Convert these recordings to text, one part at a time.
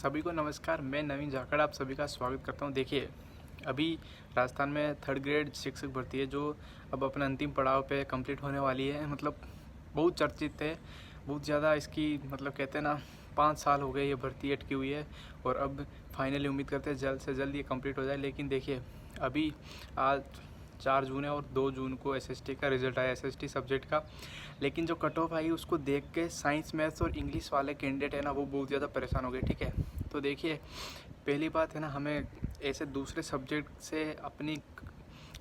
सभी को नमस्कार। मैं नवीन जाखड़ आप सभी का स्वागत करता हूं। देखिए, अभी राजस्थान में थर्ड ग्रेड शिक्षक भर्ती है जो अब अपने अंतिम पड़ाव पे कंप्लीट होने वाली है। मतलब बहुत चर्चित है, बहुत ज़्यादा इसकी कहते हैं ना 5 साल हो गए ये भर्ती अटकी हुई है और अब फाइनली उम्मीद करते हैं जल्द से जल्द ये कंप्लीट हो जाए। लेकिन देखिए, अभी आज 4 जून है और 2 जून को एसएसटी का रिज़ल्ट आया, एसएसटी सब्जेक्ट का। लेकिन जो कट ऑफ आई उसको देख के साइंस, मैथ्स और इंग्लिश वाले कैंडिडेट है ना, वो बहुत ज़्यादा परेशान हो गए। ठीक है, तो देखिए, पहली बात है ना, हमें ऐसे दूसरे सब्जेक्ट से अपनी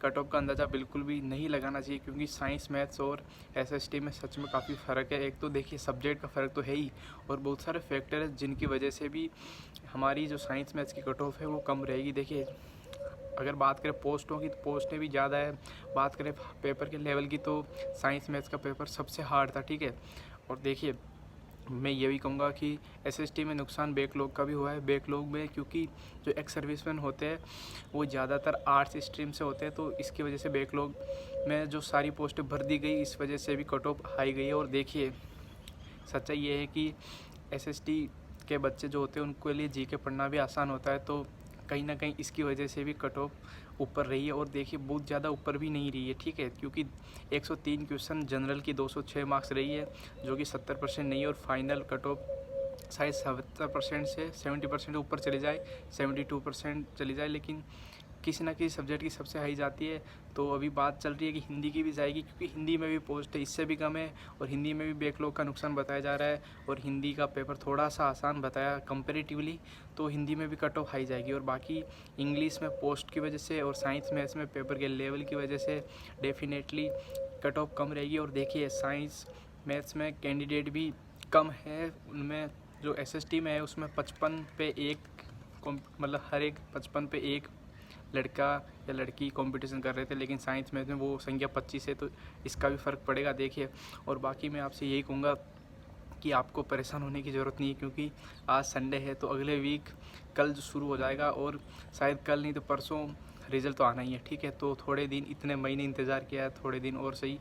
कट ऑफ का अंदाज़ा बिल्कुल भी नहीं लगाना चाहिए, क्योंकि साइंस, मैथ्स और एसएसटी में सच में काफ़ी फ़र्क है। एक तो देखिए सब्जेक्ट का फ़र्क तो है ही, और बहुत सारे फैक्टर हैं जिनकी वजह से भी हमारी जो साइंस मैथ्स की कट ऑफ है वो कम रहेगी। देखिए, अगर बात करें पोस्टों की, तो पोस्टें भी ज़्यादा है। बात करें पेपर के लेवल की, तो साइंस मैथ्स का पेपर सबसे हार्ड था। ठीक है, और देखिए, मैं ये भी कहूँगा कि एसएसटी में नुकसान बैकलॉग का भी हुआ है। बैकलॉग में क्योंकि जो एक्स सर्विसमैन होते हैं वो ज़्यादातर आर्ट्स स्ट्रीम से होते हैं, तो इसकी वजह से बैकलॉग में जो सारी पोस्टें भर दी गई, इस वजह से भी कट ऑफ हाई गई है। और देखिए, सच्चाई ये है कि एसएसटी के बच्चे जो होते हैं उनके लिए जीके पढ़ना भी आसान होता है, तो कहीं ना कहीं इसकी वजह से भी कट ऑफ ऊपर रही है। और देखिए, बहुत ज़्यादा ऊपर भी नहीं रही है। ठीक है, क्योंकि 103 क्वेश्चन जनरल की 206 मार्क्स रही है, जो कि 70% नहीं है। और फाइनल कट ऑफ शायद 70% से 70% ऊपर चले जाए, 72% चली जाए, लेकिन किसी ना किसी सब्जेक्ट की सबसे हाई जाती है। तो अभी बात चल रही है कि हिंदी की भी जाएगी, क्योंकि हिंदी में भी पोस्ट है इससे भी कम है, और हिंदी में भी बैकलॉग का नुकसान बताया जा रहा है, और हिंदी का पेपर थोड़ा सा आसान बताया कंपेरेटिवली, तो हिंदी में भी कट ऑफ हाई जाएगी। और बाकी इंग्लिश में पोस्ट की वजह से और साइंस मैथ्स में पेपर के लेवल की वजह से डेफिनेटली कट ऑफ कम रहेगी। और देखिए, साइंस मैथ्स में कैंडिडेट भी कम है, उनमें जो एसएसटी में है उसमें 55 पे 1 मतलब हर एक 55 पे 1 लड़का या लड़की कंपटीशन कर रहे थे, लेकिन साइंस मैथ में वो संख्या 25 है, तो इसका भी फ़र्क पड़ेगा। देखिए, और बाकी मैं आपसे यही कहूँगा कि आपको परेशान होने की ज़रूरत नहीं है, क्योंकि आज संडे है, तो अगले वीक कल जो शुरू हो जाएगा, और शायद कल नहीं तो परसों रिज़ल्ट तो आना ही है। ठीक है, तो थोड़े दिन, इतने महीने इंतज़ार किया है, थोड़े दिन और सही।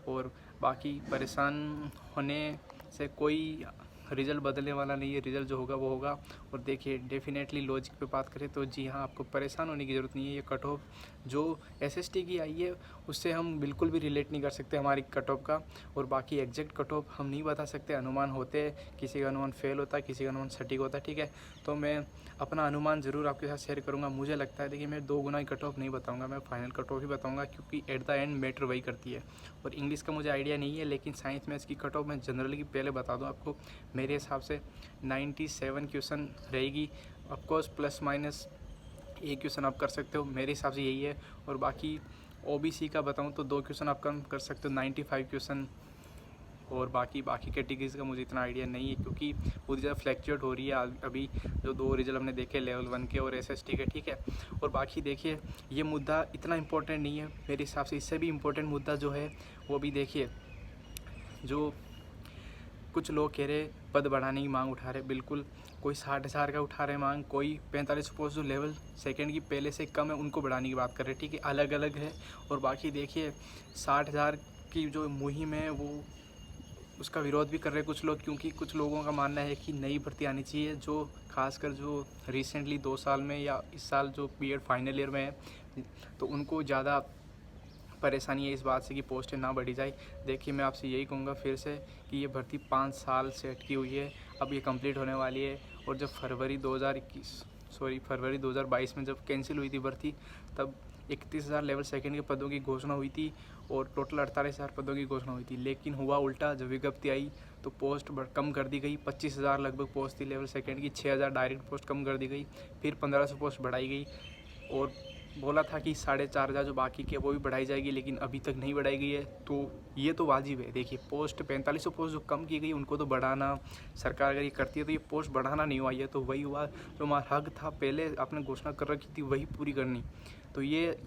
और बाकी परेशान होने से कोई रिज़ल्ट बदलने वाला नहीं है, रिज़ल्ट जो होगा वो होगा। और देखिए, डेफिनेटली लॉजिक पे बात करें तो जी हाँ, आपको परेशान होने की ज़रूरत नहीं है। ये कट ऑफ जो एसएसटी की आई है उससे हम बिल्कुल भी रिलेट नहीं कर सकते हमारी कट ऑफ का। और बाकी एग्जैक्ट कट ऑफ हम नहीं बता सकते, अनुमान होते हैं, किसी का अनुमान फेल होता है, किसी का अनुमान सटीक होता है। ठीक है, तो मैं अपना अनुमान ज़रूर आपके साथ शेयर करूँगा। मुझे लगता है, देखिए, मैं 2 गुना की कट ऑफ नहीं बताऊँगा, मैं फाइनल कट ऑफ ही बताऊँगा, क्योंकि एट द एंड मैटर वही करती है। और इंग्लिश का मुझे आइडिया नहीं है, लेकिन साइंस मैथ्स की कट ऑफ मैं जनरली पहले बता दूँ आपको, मेरे हिसाब से 97 क्वेश्चन रहेगी। ऑफकोर्स प्लस माइनस 1 क्वेश्चन आप कर सकते हो, मेरे हिसाब से यही है। और बाकी ओबीसी का बताऊं तो 2 क्वेश्चन आप कम कर सकते हो, 95 क्वेश्चन। और बाकी कैटेगरीज का मुझे इतना आइडिया नहीं है, क्योंकि बहुत ज़्यादा फ्लैक्चुएट हो रही है अभी जो 2 रिजल्ट हमने देखे, लेवल 1 के और एसएसटी के। ठीक है, और बाकी देखिए, ये मुद्दा इतना इम्पोर्टेंट नहीं है मेरे हिसाब से। इससे भी इम्पोर्टेंट मुद्दा जो है वो भी देखिए, जो कुछ लोग कह रहे पद बढ़ाने की मांग उठा रहे, बिल्कुल, कोई 60,000 का उठा रहे मांग, कोई 45 पोस्ट जो लेवल सेकंड की पहले से कम है उनको बढ़ाने की बात कर रहे। ठीक है, अलग अलग है। और बाकी देखिए, 60,000 की जो मुहिम है वो उसका विरोध भी कर रहे कुछ लोग, क्योंकि कुछ लोगों का मानना है कि नई भर्ती आनी चाहिए, जो खासकर जो रिसेंटली 2 साल में या इस साल जो बीएड फाइनल ईयर में है, तो उनको ज़्यादा परेशानी है इस बात से कि पोस्टें ना बढ़ी जाए। देखिए, मैं आपसे यही कहूँगा फिर से कि ये भर्ती 5 साल से अटकी हुई है, अब ये कंप्लीट होने वाली है। और जब फरवरी 2022 में जब कैंसिल हुई थी भर्ती, तब 31,000 लेवल सेकंड के पदों की घोषणा हुई थी, और टोटल 48,000 पदों की घोषणा हुई थी। लेकिन हुआ उल्टा, जब विज्ञप्ति आई तो पोस्ट कम कर दी गई। 25,000 लगभग पोस्ट थी लेवल सेकंड की, 6,000 डायरेक्ट पोस्ट कम कर दी गई, फिर 1,500 पोस्ट बढ़ाई गई, और बोला था कि 4,500 जो बाकी के वो भी बढ़ाई जाएगी, लेकिन अभी तक नहीं बढ़ाई गई है। तो ये तो वाजिब है। देखिए, पोस्ट 4500 पोस्ट जो कम की गई उनको तो बढ़ाना, सरकार अगर ये करती है तो ये पोस्ट बढ़ाना नहीं हुआ, ये तो वही हुआ जो हमारा हक था, पहले आपने घोषणा कर रखी थी वही पूरी करनी। तो ये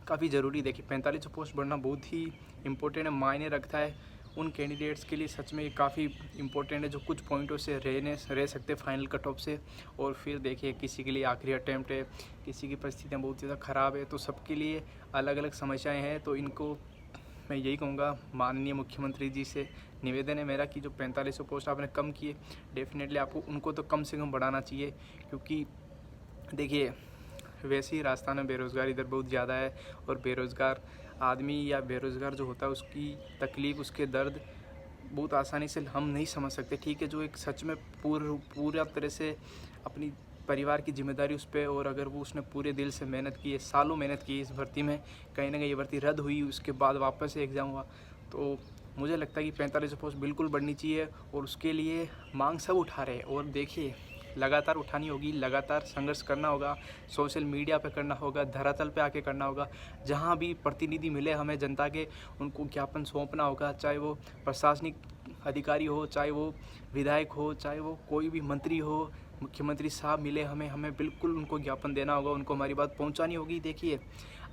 काफ़ी ज़रूरी, देखिए 4500 पोस्ट बढ़ना बहुत ही इम्पोर्टेंट है, मायने रखता है उन कैंडिडेट्स के लिए। सच में ये काफ़ी इम्पोर्टेंट है जो कुछ पॉइंटों से रह सकते फाइनल कट ऑफ से। और फिर देखिए, किसी के लिए आखिरी अटैम्प्ट है, किसी की परिस्थितियाँ बहुत ज़्यादा ख़राब है, तो सबके लिए अलग अलग समस्याएं हैं, तो इनको मैं यही कहूँगा, माननीय मुख्यमंत्री जी से निवेदन है मेरा कि जो 4500 पोस्ट आपने कम किए, डेफिनेटली आपको उनको तो कम से कम बढ़ाना चाहिए। क्योंकि देखिए, वैसे ही राजस्थान में बेरोज़गारी इधर बहुत ज़्यादा है, और बेरोज़गार आदमी या बेरोज़गार जो होता है उसकी तकलीफ़, उसके दर्द बहुत आसानी से हम नहीं समझ सकते, ठीक है। जो एक सच में पूरा तरह से अपनी परिवार की जिम्मेदारी उस पर, और अगर वो उसने पूरे दिल से मेहनत की है, सालों मेहनत की इस भर्ती में, कहीं ना कहीं ये भर्ती रद्द हुई, उसके बाद वापस से एग्ज़ाम हुआ, तो मुझे लगता है कि 4500 पोस्ट बिल्कुल बढ़नी चाहिए। और उसके लिए मांग सब उठा रहे हैं, और देखिए लगातार उठानी होगी, लगातार संघर्ष करना होगा, सोशल मीडिया पे करना होगा, धरातल पे आके करना होगा, जहाँ भी प्रतिनिधि मिले हमें जनता के, उनको ज्ञापन सौंपना होगा, चाहे वो प्रशासनिक अधिकारी हो, चाहे वो विधायक हो, चाहे वो कोई भी मंत्री हो, मुख्यमंत्री साहब मिले हमें बिल्कुल उनको ज्ञापन देना होगा, उनको हमारी बात पहुंचानी होगी। देखिए,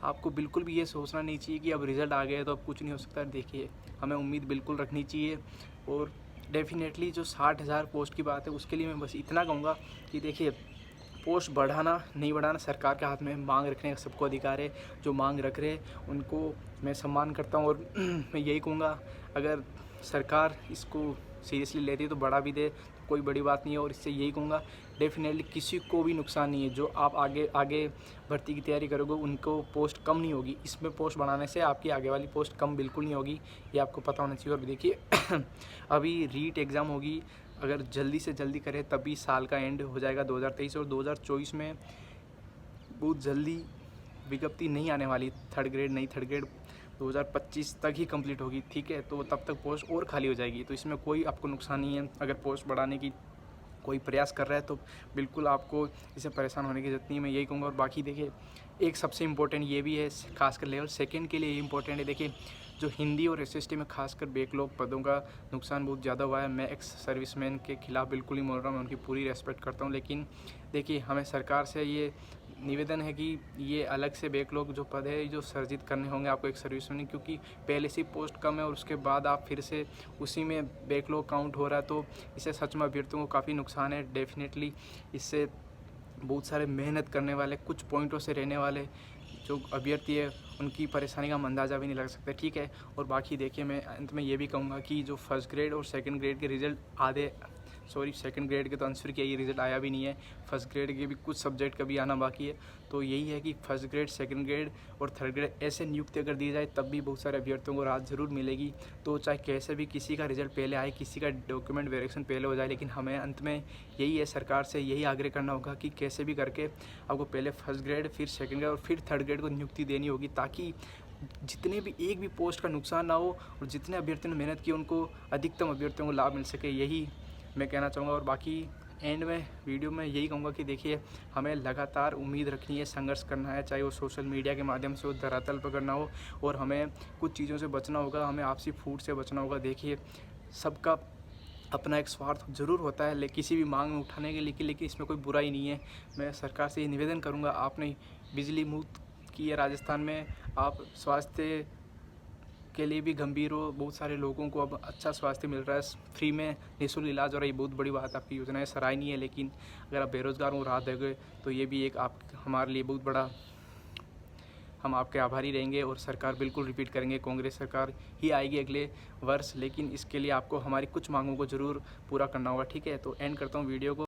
आपको बिल्कुल भी ये सोचना नहीं चाहिए कि अब रिज़ल्ट आ गया तो अब कुछ नहीं हो सकता। देखिए, हमें उम्मीद बिल्कुल रखनी चाहिए। और डेफिनेटली जो 60,000 पोस्ट की बात है, उसके लिए मैं बस इतना कहूँगा कि देखिए, पोस्ट बढ़ाना नहीं बढ़ाना सरकार के हाथ में, मांग रखने का सबको अधिकार है। जो मांग रख रहे उनको मैं सम्मान करता हूँ, और मैं यही कहूँगा, अगर सरकार इसको सीरियसली लेती है तो बढ़ा भी दे, तो कोई बड़ी बात नहीं है। और इससे यही कहूँगा, डेफिनेटली किसी को भी नुकसान नहीं है। जो आप आगे भर्ती की तैयारी करोगे उनको पोस्ट कम नहीं होगी, इसमें पोस्ट बढ़ाने से आपकी आगे वाली पोस्ट कम बिल्कुल नहीं होगी, ये आपको पता होना चाहिए। और देखिए अभी रीट एग्ज़ाम होगी, अगर जल्दी से जल्दी करें तभी साल का एंड हो जाएगा 2023, और 2024 में बहुत जल्दी विज्ञप्ति नहीं आने वाली, थर्ड ग्रेड 2025 तक ही कंप्लीट होगी, ठीक है। तो तब तक पोस्ट और खाली हो जाएगी, तो इसमें कोई आपको नुकसान नहीं है। अगर पोस्ट बढ़ाने की कोई प्रयास कर रहा है तो बिल्कुल आपको इससे परेशान होने की ज़रूरत नहीं है, मैं यही कहूँगा। और बाकी देखिए, एक सबसे इम्पोर्टेंट ये भी है, खासकर लेवल सेकंड के लिए इम्पोर्टेंट है। देखिए, जो हिंदी और एसएसटी में खासकर बैकलॉग पदों का नुकसान बहुत ज़्यादा हुआ है। मैं एक्स सर्विसमैन के खिलाफ बिल्कुल ही बोल रहा हूँ, मैं उनकी पूरी रेस्पेक्ट करता हूँ, लेकिन देखिए, हमें सरकार से ये निवेदन है कि ये अलग से बैकलॉग जो पद है जो सर्जित करने होंगे आपको एक सर्विसमैन, क्योंकि पहले से पोस्ट कम है और उसके बाद आप फिर से उसी में बैकलॉग काउंट हो रहा है, तो इससे सच में अभ्यर्थियों को काफ़ी नुकसान है। डेफिनेटली इससे बहुत सारे मेहनत करने वाले, कुछ पॉइंटों से रहने वाले जो अभ्यर्थी है, उनकी परेशानी का अंदाज़ा भी नहीं लग सकता, ठीक है। और बाकी देखिए, मैं अंत में ये भी कहूँगा कि जो फर्स्ट ग्रेड और सेकंड ग्रेड के रिज़ल्ट सेकंड ग्रेड के तो आंसर किया, ये रिज़ल्ट आया भी नहीं है, फर्स्ट ग्रेड के भी कुछ सब्जेक्ट का भी आना बाकी है। तो यही है कि फर्स्ट ग्रेड, सेकंड ग्रेड और थर्ड ग्रेड ऐसे नियुक्ति अगर दी जाए तब भी बहुत सारे अभ्यर्थियों को राहत ज़रूर मिलेगी। तो चाहे कैसे भी किसी का रिज़ल्ट पहले आए, किसी का डॉक्यूमेंट वेरिफिकेशन पहले हो जाए, लेकिन हमें अंत में यही है, सरकार से यही आग्रह करना होगा कि कैसे भी करके आपको पहले फर्स्ट ग्रेड, फिर सेकंड ग्रेड और फिर थर्ड ग्रेड को नियुक्ति देनी होगी, ताकि जितने भी एक भी पोस्ट का नुकसान ना हो, और जितने अभ्यर्थियों ने मेहनत की उनको अधिकतम अभ्यर्थियों को लाभ मिल सके, यही मैं कहना चाहूँगा। और बाकी एंड में वीडियो में यही कहूँगा कि देखिए, हमें लगातार उम्मीद रखनी है, संघर्ष करना है, चाहे वो सोशल मीडिया के माध्यम से हो, धरातल पर करना हो, और हमें कुछ चीज़ों से बचना होगा, हमें आपसी फूट से बचना होगा। देखिए, सबका अपना एक स्वार्थ ज़रूर होता है लेकिन किसी भी मांग में उठाने के लिए, लेकिन इसमें कोई बुराई नहीं है। मैं सरकार से ये निवेदन करूँगा, आपने बिजली मुक्त की है राजस्थान में, आप स्वास्थ्य के लिए भी गंभीर हो, बहुत सारे लोगों को अब अच्छा स्वास्थ्य मिल रहा है, फ्री में निःशुल्क इलाज हो रहा है, ये बहुत बड़ी बात आपकी योजना है, सराहनीय है। लेकिन अगर आप बेरोज़गार हो, राहत देंगे तो ये भी एक आप हमारे लिए बहुत बड़ा, हम आपके आभारी रहेंगे। और सरकार बिल्कुल रिपीट करेंगे, कांग्रेस सरकार ही आएगी अगले वर्ष, लेकिन इसके लिए आपको हमारी कुछ मांगों को ज़रूर पूरा करना होगा, ठीक है। तो एंड करता हूँ वीडियो को।